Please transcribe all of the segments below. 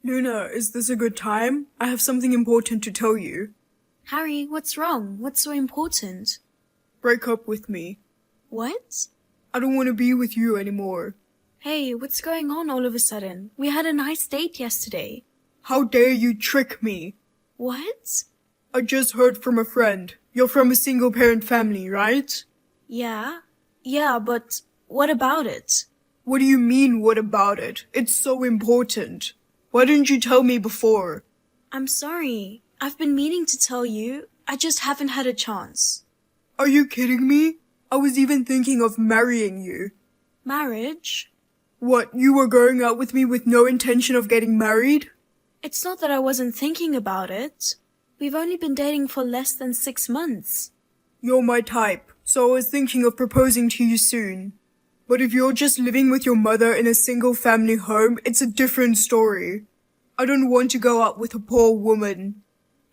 Luna, is this a good time? I have something important to tell you. Harry, what's wrong? What's so important? Break up with me. What? I don't want to be with you anymore. Hey, what's going on all of a sudden? We had a nice date yesterday. How dare you trick me? What? I just heard from a friend. You're from a single-parent family, right? Yeah? Yeah, but what about it? What do you mean, what about it? It's so important. Why didn't you tell me before? I'm sorry. I've been meaning to tell you. I just haven't had a chance. Are you kidding me? I was even thinking of marrying you. Marriage? What, you were going out with me with no intention of getting married? It's not that I wasn't thinking about it. We've only been dating for less than 6 months. You're my type, so I was thinking of proposing to you soon. But if you're just living with your mother in a single-family home, it's a different story. I don't want to go out with a poor woman.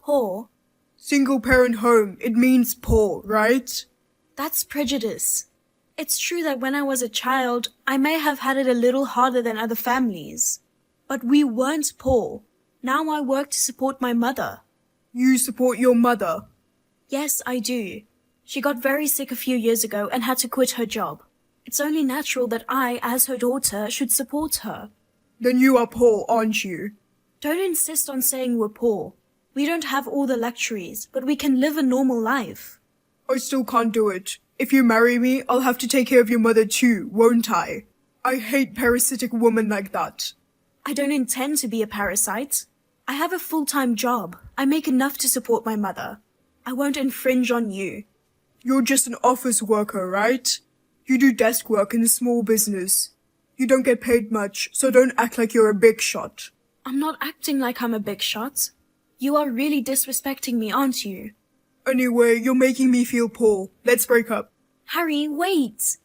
Poor? Single-parent home, it means poor, right? That's prejudice. It's true that when I was a child, I may have had it a little harder than other families. But we weren't poor. Now I work to support my mother. You support your mother. Yes, I do. She got very sick a few years ago and had to quit her job. It's only natural that I, as her daughter, should support her. Then you are poor, aren't you? Don't insist on saying we're poor. We don't have all the luxuries, but we can live a normal life. I still can't do it. If you marry me, I'll have to take care of your mother too, won't I? I hate parasitic women like that. I don't intend to be a parasite. I have a full-time job. I make enough to support my mother. I won't infringe on you. You're just an office worker, right? You do desk work in a small business. You don't get paid much, so don't act like you're a big shot. I'm not acting like I'm a big shot. You are really disrespecting me, aren't you? Anyway, you're making me feel poor. Let's break up. Harry, wait!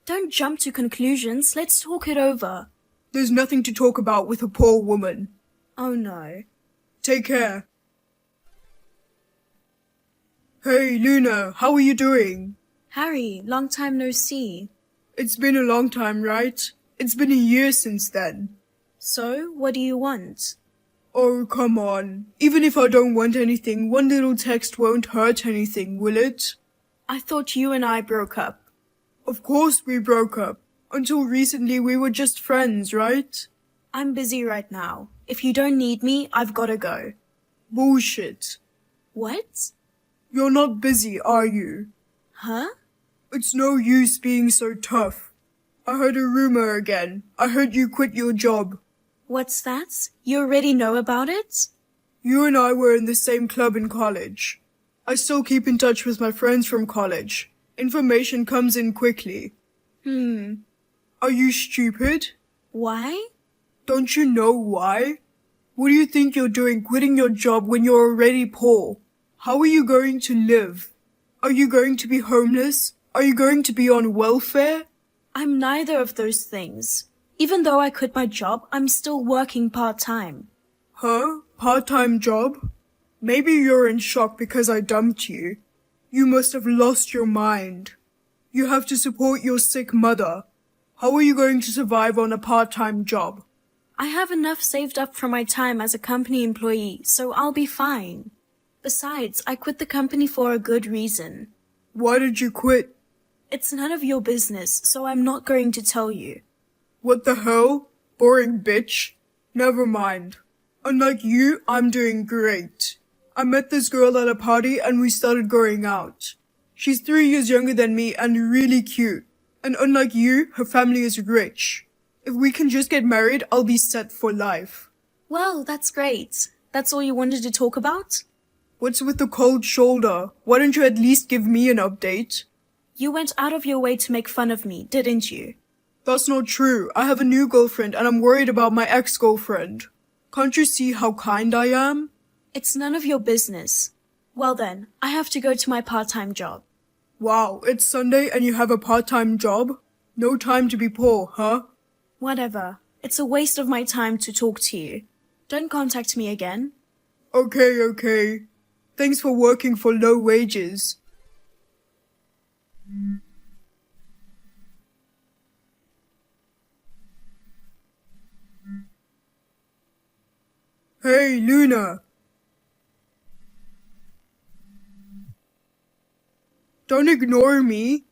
Don't jump to conclusions. Let's talk it over. There's nothing to talk about with a poor woman. Oh no. Take care. Hey, Luna, how are you doing? Harry, long time no see. It's been a long time, right? It's been a year since then. So, what do you want? Oh, come on. Even if I don't want anything, one little text won't hurt anything, will it? I thought you and I broke up. Of course we broke up. Until recently we were just friends, right? I'm busy right now. If you don't need me, I've gotta go. Bullshit. What? You're not busy, are you? Huh? It's no use being so tough. I heard a rumor again. I heard you quit your job. What's that? You already know about it? You and I were in the same club in college. I still keep in touch with my friends from college. Information comes in quickly. Are you stupid? Why? Don't you know why? What do you think you're doing quitting your job when you're already poor? How are you going to live? Are you going to be homeless? Are you going to be on welfare? I'm neither of those things. Even though I quit my job, I'm still working part-time. Huh? Part-time job? Maybe you're in shock because I dumped you. You must have lost your mind. You have to support your sick mother. How are you going to survive on a part-time job? I have enough saved up from my time as a company employee, so I'll be fine. Besides, I quit the company for a good reason. Why did you quit? It's none of your business, so I'm not going to tell you. What the hell? Boring bitch. Never mind. Unlike you, I'm doing great. I met this girl at a party and we started going out. She's 3 years younger than me and really cute. And unlike you, her family is rich. If we can just get married, I'll be set for life. Well, that's great. That's all you wanted to talk about? What's with the cold shoulder? Why don't you at least give me an update? You went out of your way to make fun of me, didn't you? That's not true. I have a new girlfriend and I'm worried about my ex-girlfriend. Can't you see how kind I am? It's none of your business. Well then, I have to go to my part-time job. Wow, it's Sunday and you have a part-time job? No time to be poor, huh? Whatever. It's a waste of my time to talk to you. Don't contact me again. Okay. Thanks for working for low wages. Hey, Luna. Don't ignore me.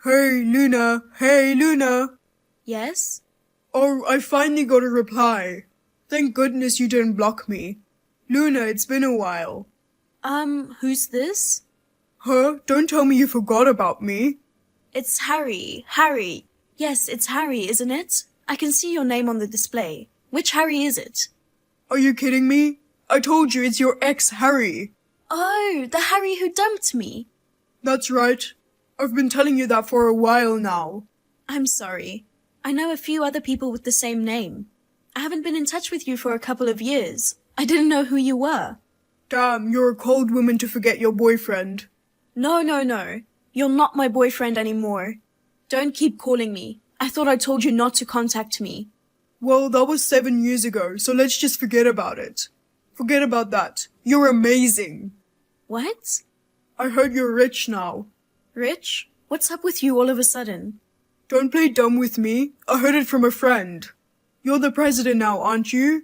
Hey, Luna. Hey, Luna. Yes? Oh, I finally got a reply. Thank goodness you didn't block me. Luna, it's been a while. Who's this? Huh? Don't tell me you forgot about me. It's Harry. Harry. Yes, it's Harry, isn't it? I can see your name on the display. Which Harry is it? Are you kidding me? I told you it's your ex, Harry. Oh, the Harry who dumped me. That's right. I've been telling you that for a while now. I'm sorry. I know a few other people with the same name. I haven't been in touch with you for a couple of years. I didn't know who you were. Damn, you're a cold woman to forget your boyfriend. No. You're not my boyfriend anymore. Don't keep calling me. I thought I told you not to contact me. Well, that was 7 years ago, so let's just forget about it. Forget about that. You're amazing. What? I heard you're rich now. Rich? What's up with you all of a sudden? Don't play dumb with me. I heard it from a friend. You're the president now, aren't you?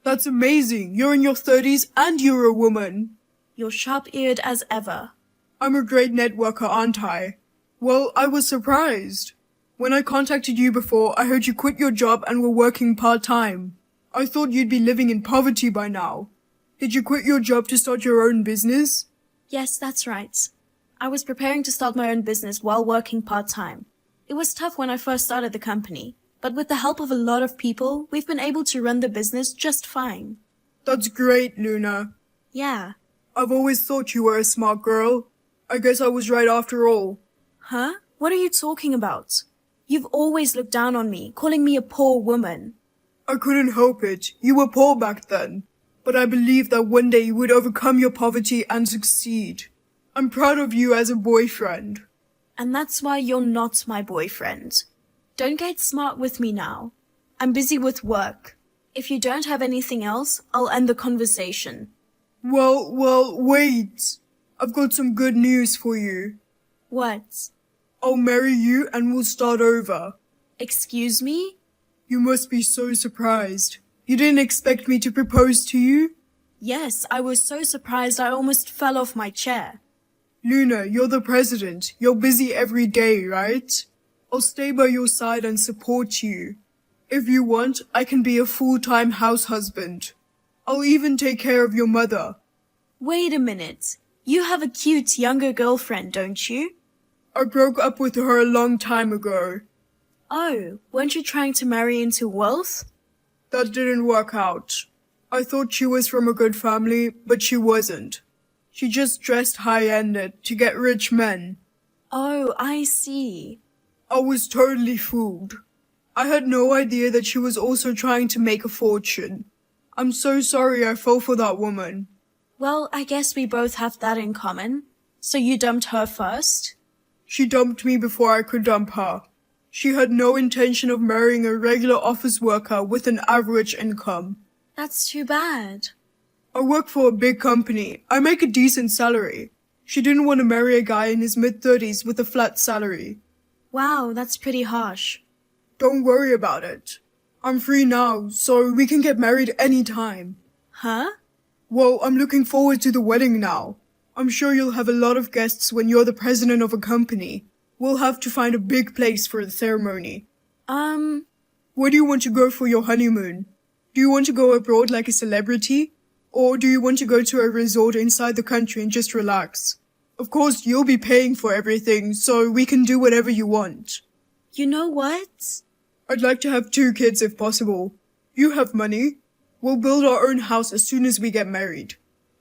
That's amazing. You're in your 30s and you're a woman. You're sharp-eared as ever. I'm a great networker, aren't I? Well, I was surprised. When I contacted you before, I heard you quit your job and were working part-time. I thought you'd be living in poverty by now. Did you quit your job to start your own business? Yes, that's right. I was preparing to start my own business while working part-time. It was tough when I first started the company, but with the help of a lot of people, we've been able to run the business just fine. That's great, Luna. Yeah. I've always thought you were a smart girl. I guess I was right after all. Huh? What are you talking about? You've always looked down on me, calling me a poor woman. I couldn't help it. You were poor back then. But I believed that one day you would overcome your poverty and succeed. I'm proud of you as a boyfriend. And that's why you're not my boyfriend. Don't get smart with me now. I'm busy with work. If you don't have anything else, I'll end the conversation. Well, wait. I've got some good news for you. What? I'll marry you and we'll start over. Excuse me? You must be so surprised. You didn't expect me to propose to you? Yes, I was so surprised I almost fell off my chair. Luna, you're the president. You're busy every day, right? I'll stay by your side and support you. If you want, I can be a full-time house husband. I'll even take care of your mother. Wait a minute. You have a cute younger girlfriend, don't you? I broke up with her a long time ago. Oh, weren't you trying to marry into wealth? That didn't work out. I thought she was from a good family, but she wasn't. She just dressed high-ended to get rich men. Oh, I see. I was totally fooled. I had no idea that she was also trying to make a fortune. I'm so sorry I fell for that woman. Well, I guess we both have that in common. So you dumped her first? She dumped me before I could dump her. She had no intention of marrying a regular office worker with an average income. That's too bad. I work for a big company. I make a decent salary. She didn't want to marry a guy in his mid-30s with a flat salary. Wow, that's pretty harsh. Don't worry about it. I'm free now, so we can get married any time. Huh? Well, I'm looking forward to the wedding now. I'm sure you'll have a lot of guests when you're the president of a company. We'll have to find a big place for the ceremony. Where do you want to go for your honeymoon? Do you want to go abroad like a celebrity? Or do you want to go to a resort inside the country and just relax? Of course, you'll be paying for everything, so we can do whatever you want. You know what? I'd like to have 2 kids if possible. You have money. We'll build our own house as soon as we get married.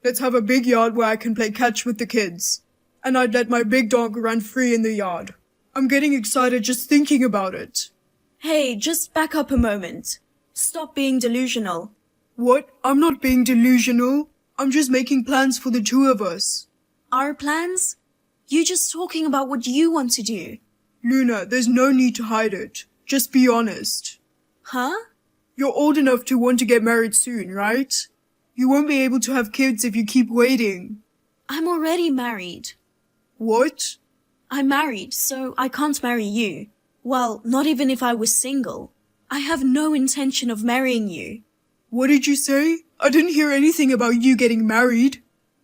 Let's have a big yard where I can play catch with the kids. And I'd let my big dog run free in the yard. I'm getting excited just thinking about it. Hey, just back up a moment. Stop being delusional. What? I'm not being delusional. I'm just making plans for the 2 of us. Our plans? You just talking about what you want to do. Luna, there's no need to hide it. Just be honest. Huh? You're old enough to want to get married soon, right? You won't be able to have kids if you keep waiting. I'm already married. What? I'm married, so I can't marry you. Well, not even if I was single. I have no intention of marrying you. What did you say? I didn't hear anything about you getting married.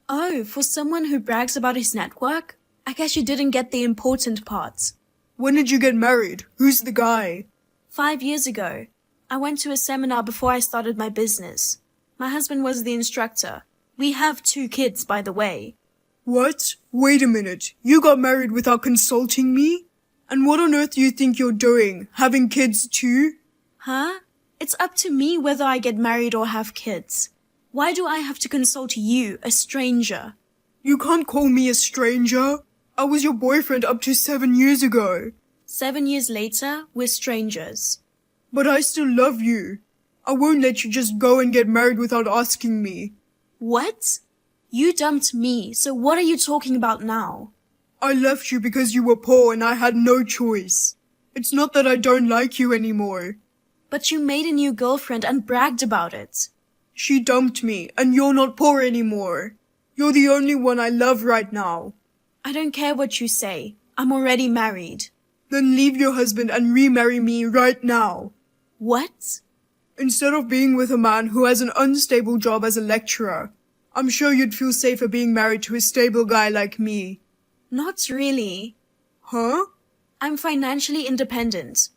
Oh, for someone who brags about his network? I guess you didn't get the important parts. When did you get married? Who's the guy? 5 years ago. I went to a seminar before I started my business. My husband was the instructor. We have 2 kids, by the way. What? Wait a minute. You got married without consulting me? And what on earth do you think you're doing? Having kids too? Huh? It's up to me whether I get married or have kids. Why do I have to consult you, a stranger? You can't call me a stranger. I was your boyfriend up to 7 years ago. 7 years later, we're strangers. But I still love you. I won't let you just go and get married without asking me. What? You dumped me, so what are you talking about now? I left you because you were poor and I had no choice. It's not that I don't like you anymore. But you made a new girlfriend and bragged about it. She dumped me and you're not poor anymore. You're the only one I love right now. I don't care what you say. I'm already married. Then leave your husband and remarry me right now. What? Instead of being with a man who has an unstable job as a lecturer, I'm sure you'd feel safer being married to a stable guy like me. Not really. Huh? I'm financially independent.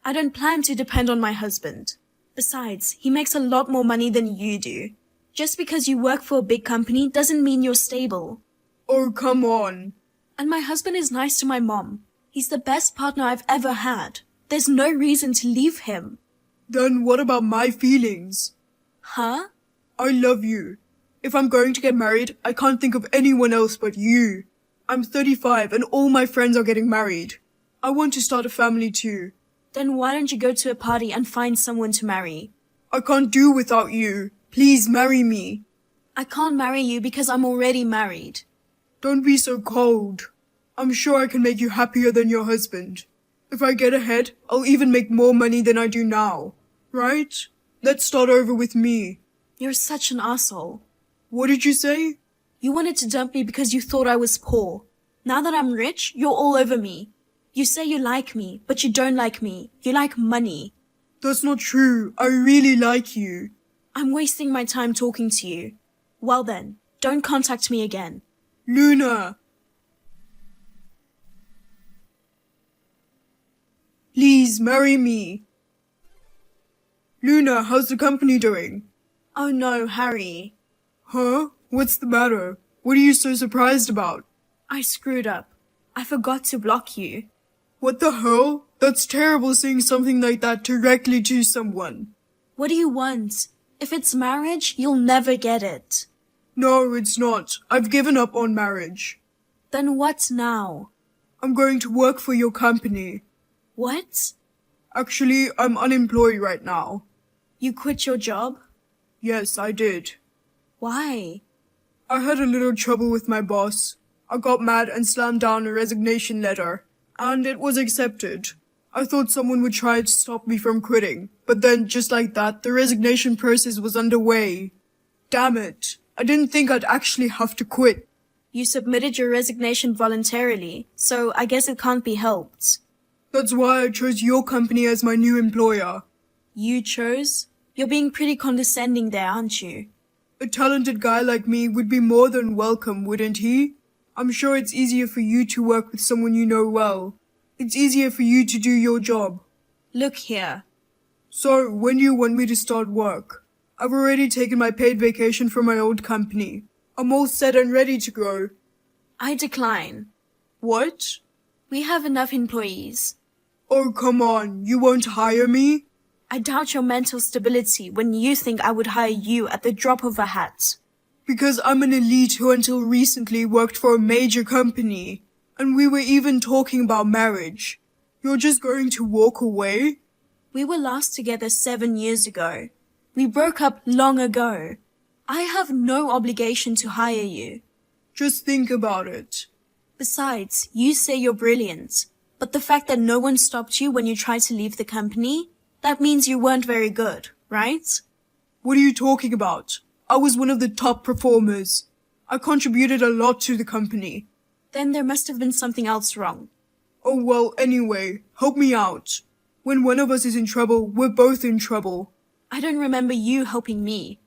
I don't plan to depend on my husband. Besides, he makes a lot more money than you do. Just because you work for a big company doesn't mean you're stable. Oh, come on. And my husband is nice to my mom. He's the best partner I've ever had. There's no reason to leave him. Then what about my feelings? Huh? I love you. If I'm going to get married, I can't think of anyone else but you. I'm 35 and all my friends are getting married. I want to start a family too. Then why don't you go to a party and find someone to marry? I can't do without you. Please marry me. I can't marry you because I'm already married. Don't be so cold. I'm sure I can make you happier than your husband. If I get ahead, I'll even make more money than I do now. Right? Let's start over with me. You're such an asshole. What did you say? You wanted to dump me because you thought I was poor. Now that I'm rich, you're all over me. You say you like me, but you don't like me. You like money. That's not true. I really like you. I'm wasting my time talking to you. Well then, don't contact me again. Luna! Please marry me. Luna, how's the company doing? Oh no, Harry. Huh? What's the matter? What are you so surprised about? I screwed up. I forgot to block you. What the hell? That's terrible saying something like that directly to someone. What do you want? If it's marriage, you'll never get it. No, it's not. I've given up on marriage. Then what now? I'm going to work for your company. What? Actually, I'm unemployed right now. You quit your job? Yes, I did. Why? I had a little trouble with my boss. I got mad and slammed down a resignation letter, and it was accepted. I thought someone would try to stop me from quitting, but then, just like that, the resignation process was underway. Damn it. I didn't think I'd actually have to quit. You submitted your resignation voluntarily, so I guess it can't be helped. That's why I chose your company as my new employer. You chose? You're being pretty condescending there, aren't you? A talented guy like me would be more than welcome, wouldn't he? I'm sure it's easier for you to work with someone you know well. It's easier for you to do your job. Look here. So, when do you want me to start work? I've already taken my paid vacation from my old company. I'm all set and ready to go. I decline. What? We have enough employees. Oh, come on. You won't hire me? I doubt your mental stability when you think I would hire you at the drop of a hat. Because I'm an elite who until recently worked for a major company. And we were even talking about marriage. You're just going to walk away? We were last together 7 years ago. We broke up long ago. I have no obligation to hire you. Just think about it. Besides, you say you're brilliant. But the fact that no one stopped you when you tried to leave the company, that means you weren't very good, right? What are you talking about? I was one of the top performers. I contributed a lot to the company. Then there must have been something else wrong. Oh well, anyway, help me out. When one of us is in trouble, we're both in trouble. I don't remember you helping me.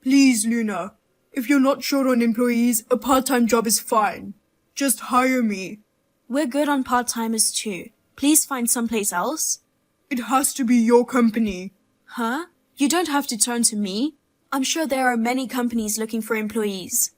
Please, Luna. If you're not short on employees, a part-time job is fine. Just hire me. We're good on part-timers too. Please find someplace else. It has to be your company. Huh? You don't have to turn to me. I'm sure there are many companies looking for employees.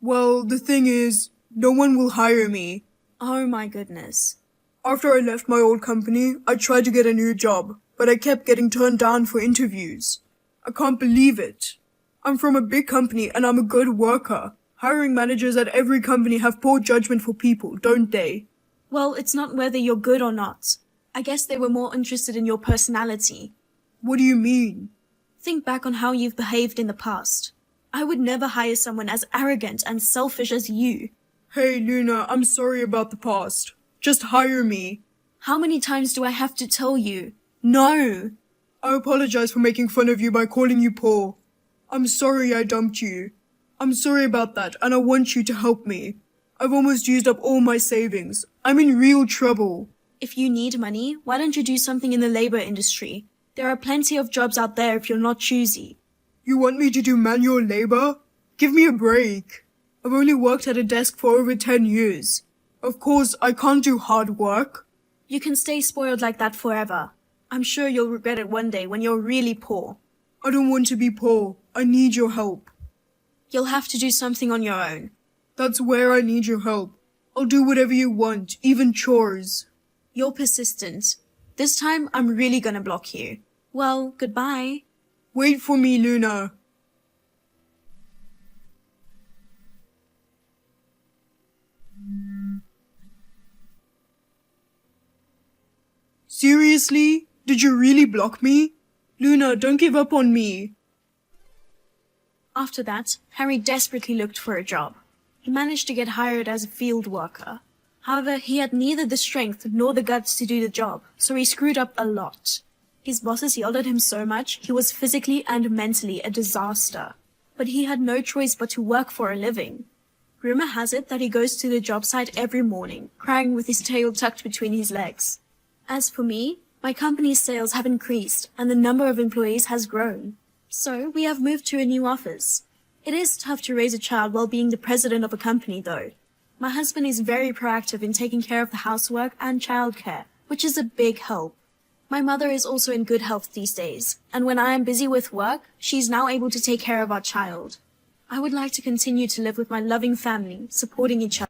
Well, the thing is, no one will hire me. Oh my goodness. After I left my old company, I tried to get a new job, but I kept getting turned down for interviews. I can't believe it. I'm from a big company and I'm a good worker. Hiring managers at every company have poor judgment for people, don't they? Well, it's not whether you're good or not. I guess they were more interested in your personality. What do you mean? Think back on how you've behaved in the past. I would never hire someone as arrogant and selfish as you. Hey, Luna, I'm sorry about the past. Just hire me. How many times do I have to tell you? No! I apologize for making fun of you by calling you poor. I'm sorry I dumped you. I'm sorry about that, and I want you to help me. I've almost used up all my savings. I'm in real trouble. If you need money, why don't you do something in the labor industry? There are plenty of jobs out there if you're not choosy. You want me to do manual labor? Give me a break. I've only worked at a desk for over 10 years. Of course, I can't do hard work. You can stay spoiled like that forever. I'm sure you'll regret it one day when you're really poor. I don't want to be poor. I need your help. You'll have to do something on your own. That's where I need your help. I'll do whatever you want, even chores. You're persistent. This time, I'm really gonna block you. Well, goodbye. Wait for me, Luna. Seriously? Did you really block me? Luna, don't give up on me. After that, Harry desperately looked for a job. He managed to get hired as a field worker. However, he had neither the strength nor the guts to do the job, so he screwed up a lot. His bosses yelled at him so much, he was physically and mentally a disaster. But he had no choice but to work for a living. Rumor has it that he goes to the job site every morning, crying with his tail tucked between his legs. As for me, my company's sales have increased and the number of employees has grown. So we have moved to a new office. It is tough to raise a child while being the president of a company though. My husband is very proactive in taking care of the housework and childcare, which is a big help. My mother is also in good health these days, and when I am busy with work, she is now able to take care of our child. I would like to continue to live with my loving family, supporting each other.